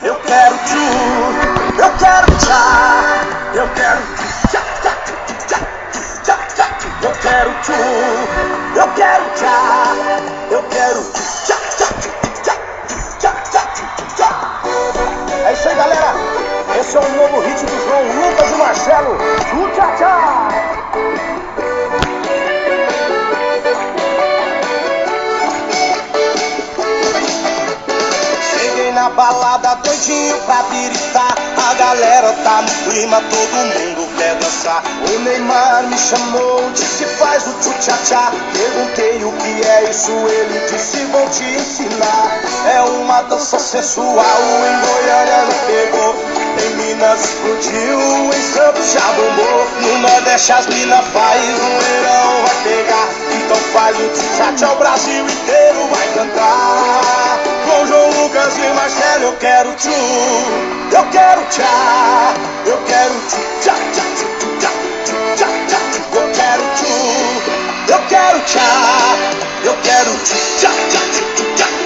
Eu quero tchu, eu quero tchá, eu quero tchá, tchá, tchá, tchá, tchá. Eu quero tchu, eu quero tchá, eu quero tchá, tchá, tchá, tchá, tchá, tchá. É isso aí, galera. Esse é o novo hit do João Lucas e Marcelo. Tchu, tchá, tchá. Na balada doidinho pra biritar, a galera tá no clima, todo mundo quer dançar. O Neymar me chamou, disse faz o tchu-tchá-tchá. Perguntei o que é isso, ele disse vou te ensinar. É uma dança sensual, em Goiânia não pegou, em Minas explodiu, em Santos já bombou. No Nordeste as minas faz, no verão vai pegar. Então faz o tchu-tchá-tchá, o Brasil inteiro vai cantar. Com João Lucas e Marcelo eu quero tchu, eu quero tchá, eu quero tchu, tchá, tchá, tchu, tchá, tchá, tchá, eu quero tchu, eu quero tchá, eu quero tchu, tchá, tchá, tchu, tchá.